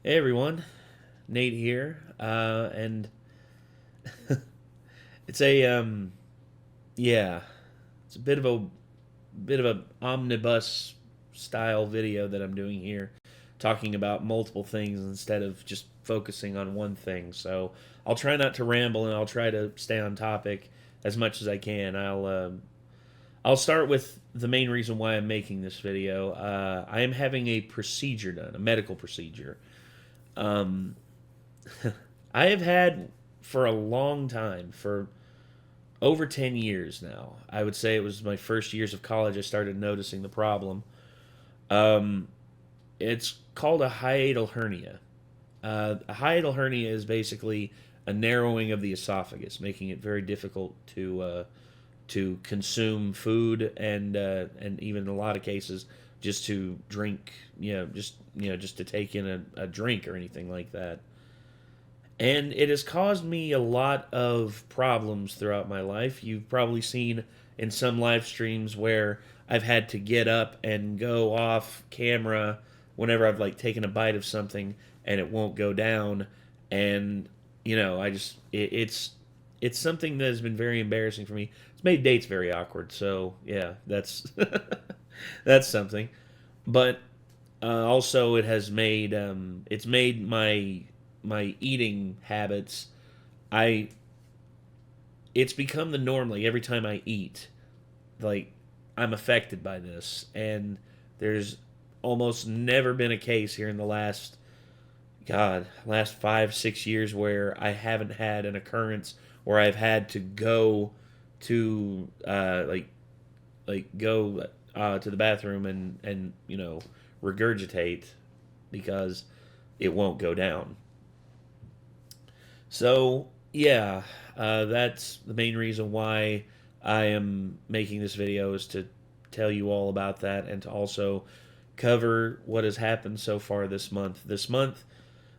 Hey everyone, Nate here, and it's a yeah, it's a bit of a omnibus style video that I'm doing here, talking about multiple things instead of just focusing on one thing. So I'll try not to ramble and I'll try to stay on topic as much as I can. I'll start with the main reason why I'm making this video. I am having a procedure done, a medical procedure. Um, I have had for a long time, for over 10 years now. I would say it was my first years of college I started noticing the problem. Um, it's called a hiatal hernia. A hiatal hernia is basically a narrowing of the esophagus, making it very difficult to consume food and even in a lot of cases just to drink, just to take in a drink or anything like that. And it has caused me a lot of problems throughout my life. You've probably seen in some live streams where I've had to get up and go off camera whenever I've like taken a bite of something and it won't go down. And I just it's something that has been very embarrassing for me. It's made dates very awkward. So yeah, that's that's something. But also, it has made it's made my eating habits. I It's become the norm. Like every time I eat, like I'm affected by this, and there's almost never been a case here in the last 5 6 years where I haven't had an occurrence where I've had to go to go to the bathroom and regurgitate because it won't go down. So yeah, that's the main reason why I am making this video, is to tell you all about that and to also cover what has happened so far this month. This month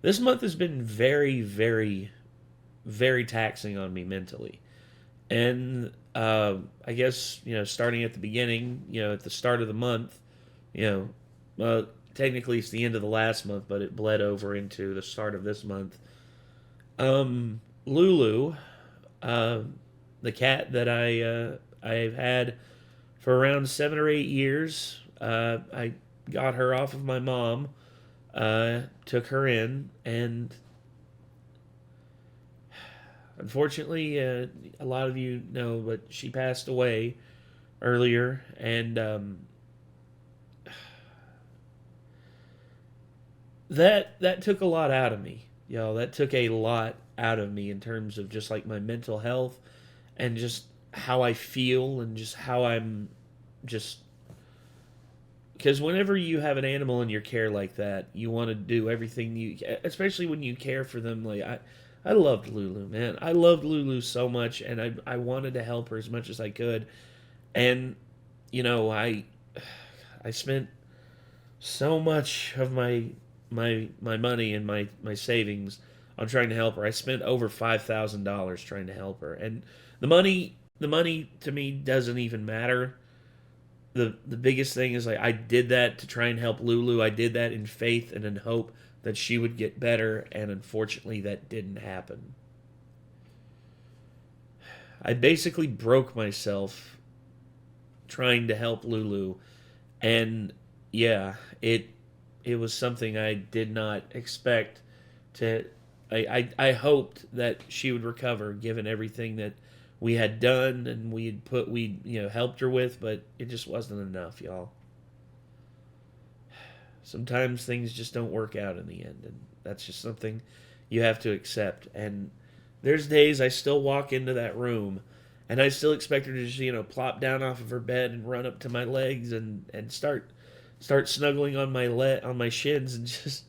has been very, very, very taxing on me mentally. And I guess starting at the beginning, at the start of the month, you know, technically it's the end of the last month, but it bled over into the start of this month. Lulu, uh, the cat that I've had for around 7 or 8 years. I got her off of my mom, took her in, and unfortunately, a lot of you know, but she passed away earlier, and that took a lot out of me. That took a lot out of me in terms of just like my mental health and just how I feel and just how I'm just because whenever you have an animal in your care like that, you want to do everything you, especially when you care for them. Like I loved Lulu, man. I loved Lulu so much, and I wanted to help her as much as I could. And you know, I spent so much of my money and my savings on trying to help her. I spent over $5,000 trying to help her, and the money to me doesn't even matter. The biggest thing is like I did that to try and help Lulu. I did that in faith and in hope that she would get better, and unfortunately that didn't happen. I basically broke myself trying to help Lulu, and yeah, it was something I did not expect to. I hoped that she would recover given everything that we had done and we helped her with, but it just wasn't enough, y'all. Sometimes things just don't work out in the end, and that's just something you have to accept. And there's days I still walk into that room and I still expect her to just plop down off of her bed and run up to my legs and start snuggling on my shins, and just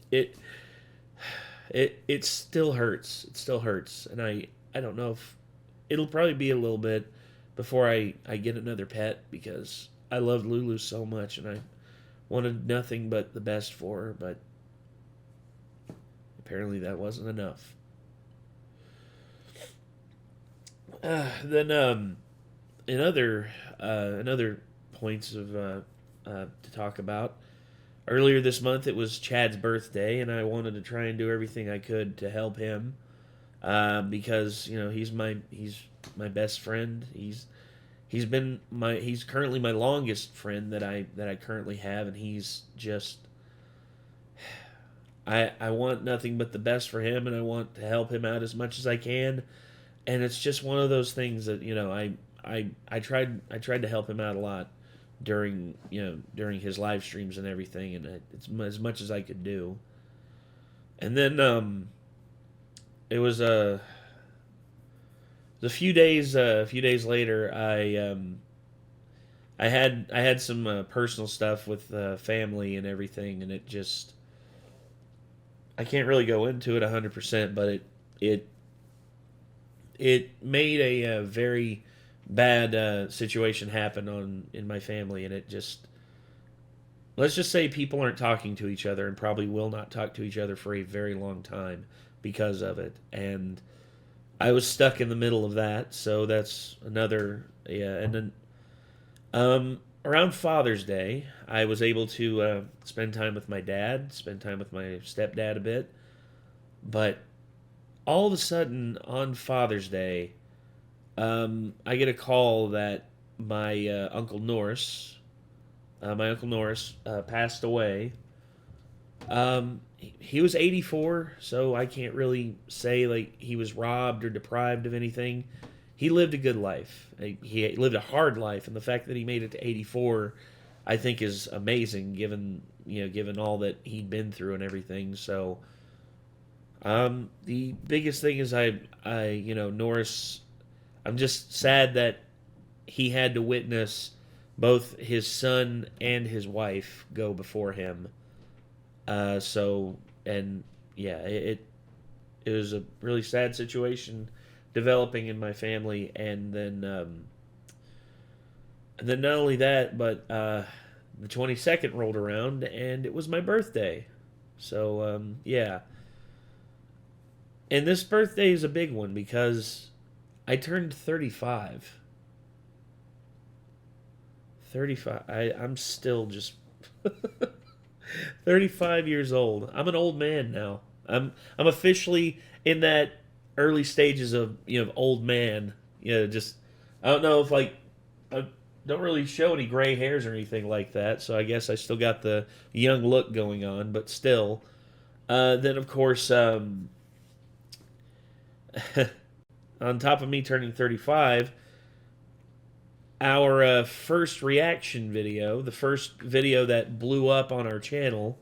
it it still hurts. It still hurts, and I don't know if it'll probably be a little bit before I get another pet, because I loved Lulu so much and I wanted nothing but the best for her, but apparently that wasn't enough. Then in other points of to talk about, earlier this month it was Chad's birthday, and I wanted to try and do everything I could to help him because he's my best friend. He's currently my longest friend that I currently have, and he's just I want nothing but the best for him, and I want to help him out as much as I can. And it's just one of those things that I tried to help him out a lot during his live streams and everything, and it's as much as I could do. And then it was a few days later, I had some personal stuff with family and everything, and it just I can't really go into it 100%, but it it made a very bad situation happen in my family, and it just, let's just say people aren't talking to each other and probably will not talk to each other for a very long time because of it. And I was stuck in the middle of that, so that's another, yeah. And then around Father's Day, I was able to spend time with my dad, spend time with my stepdad a bit, but all of a sudden on Father's Day, I get a call that my Uncle Norris, passed away. He was 84, so I can't really say like he was robbed or deprived of anything. He lived a good life. He lived a hard life, and the fact that he made it to 84, I think, is amazing given all that he'd been through and everything. So, the biggest thing is Norris. I'm just sad that he had to witness both his son and his wife go before him. And yeah, it was a really sad situation developing in my family, and then not only that, but the 22nd rolled around and it was my birthday. So yeah, and this birthday is a big one because I turned 35. 35. I'm still just 35 years old. I'm an old man now. I'm officially in that early stages of old man. Just I don't know if like I don't really show any gray hairs or anything like that, so I guess I still got the young look going on, but still. Then of course, on top of me turning 35, our first reaction video, the first video that blew up on our channel,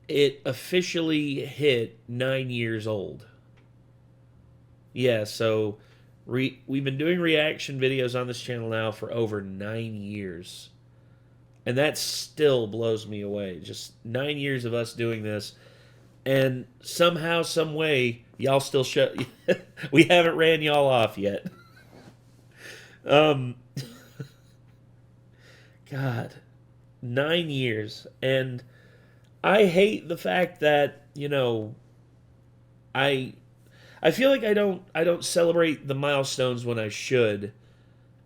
it officially hit 9 years old. Yeah, so we've been doing reaction videos on this channel now for over 9 years. And that still blows me away. Just 9 years of us doing this. And somehow, some way, y'all still we haven't ran y'all off yet. Um, God, 9 years, and I hate the fact that I I feel like I don't celebrate the milestones when I should,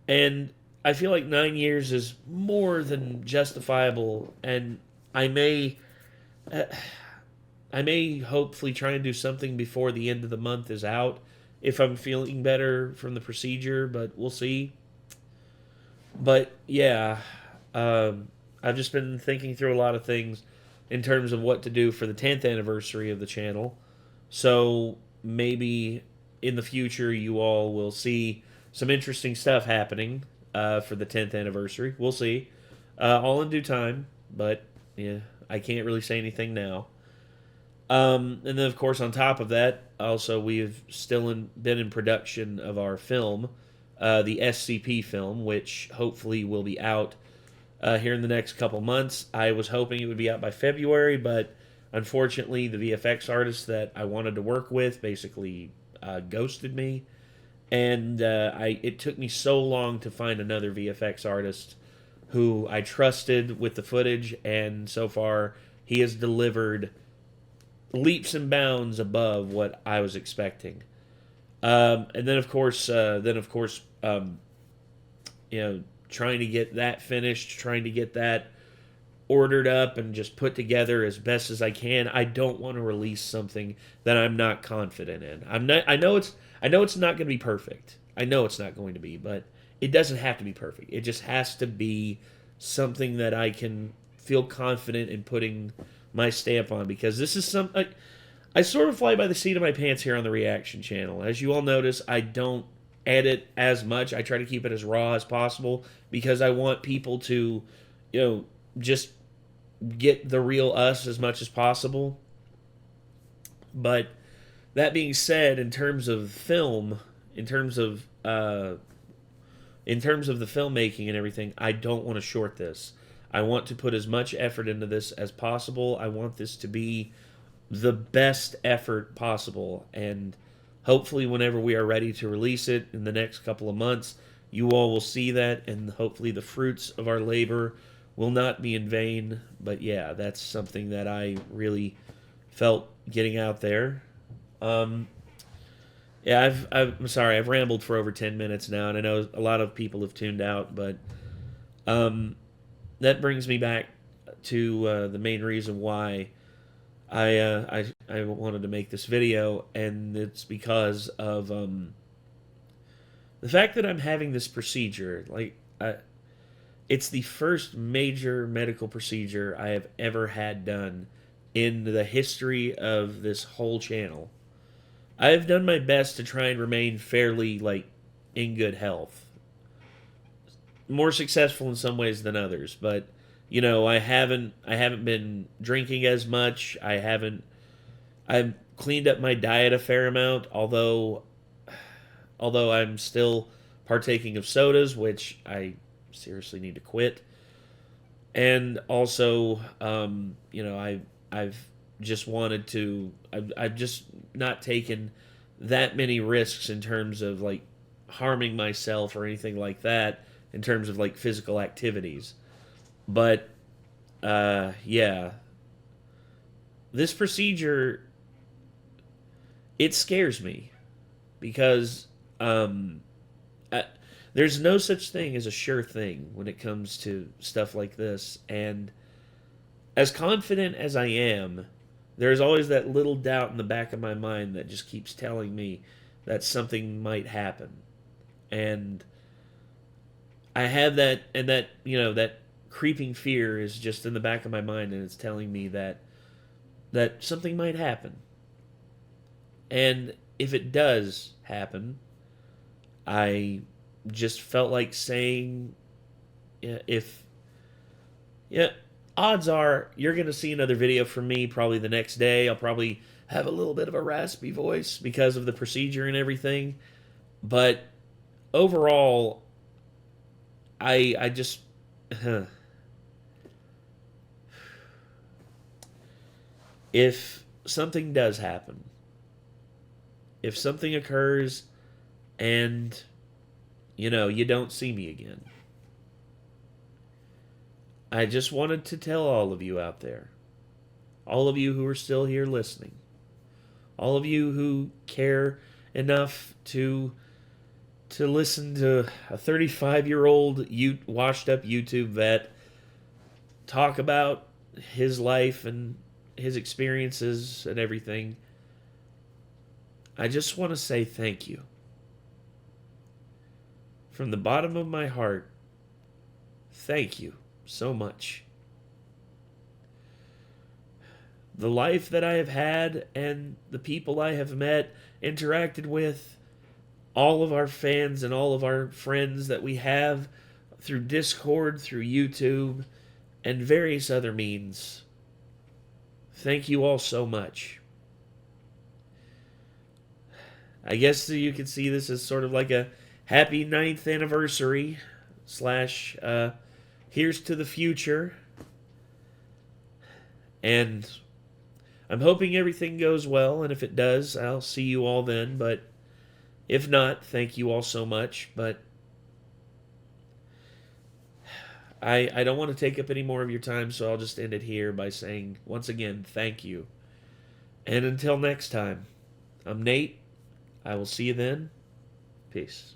and I feel like 9 years is more than justifiable, and I may uh, I may hopefully try and do something before the end of the month is out if I'm feeling better from the procedure, but we'll see. But yeah, I've just been thinking through a lot of things in terms of what to do for the 10th anniversary of the channel. So maybe in the future you all will see some interesting stuff happening for the 10th anniversary. We'll see. All in due time, but yeah, I can't really say anything now. And then, of course, on top of that, also we've been in production of our film, the SCP film, which hopefully will be out here in the next couple months. I was hoping it would be out by February, but unfortunately, the VFX artist that I wanted to work with basically ghosted me, and it took me so long to find another VFX artist who I trusted with the footage, and so far he has delivered leaps and bounds above what I was expecting. And then of course, trying to get that finished, trying to get that ordered up and just put together as best as I can. I don't want to release something that I'm not confident in. I know it's not going to be perfect. I know it's not going to be, but it doesn't have to be perfect. It just has to be something that I can feel confident in putting my stamp on, because this is I sort of fly by the seat of my pants here on the reaction channel. As you all notice, I don't edit as much. I try to keep it as raw as possible because I want people to, just get the real us as much as possible. But that being said, in terms of film, in terms of the filmmaking and everything, I don't want to short this. I want to put as much effort into this as possible. I want this to be the best effort possible, and hopefully whenever we are ready to release it in the next couple of months, you all will see that, and hopefully the fruits of our labor will not be in vain. But yeah, that's something that I really felt getting out there. Yeah, I'm sorry, I've rambled for over 10 minutes now, and I know a lot of people have tuned out, but um, that brings me back to the main reason why I wanted to make this video, and it's because of the fact that I'm having this procedure. It's the first major medical procedure I have ever had done in the history of this whole channel. I have done my best to try and remain fairly in good health. More successful in some ways than others, but I haven't been drinking as much. I've cleaned up my diet a fair amount, although I'm still partaking of sodas, which I seriously need to quit. And also, I've just wanted to. I've just not taken that many risks in terms of harming myself or anything like that in terms of physical activities. But yeah, this procedure, it scares me because there's no such thing as a sure thing when it comes to stuff like this. And as confident as I am, there's always that little doubt in the back of my mind that just keeps telling me that something might happen. And I have that, and that creeping fear is just in the back of my mind, and it's telling me that something might happen. And if it does happen, I just felt like saying, odds are you're going to see another video from me probably the next day. I'll probably have a little bit of a raspy voice because of the procedure and everything. But overall, I just... if something does happen, if something occurs and, you don't see me again, I just wanted to tell all of you out there, all of you who are still here listening, all of you who care enough to listen to a 35-year-old washed-up YouTube vet talk about his life and his experiences and everything, I just want to say thank you. From the bottom of my heart, thank you so much. The life that I have had and the people I have met, interacted with, all of our fans and all of our friends that we have through Discord, through YouTube, and various other means. Thank you all so much. I guess you could see this as sort of like a happy 9th anniversary / here's to the future. And I'm hoping everything goes well, and if it does, I'll see you all then. But if not, thank you all so much. But I don't want to take up any more of your time, so I'll just end it here by saying, once again, thank you. And until next time, I'm Nate. I will see you then. Peace.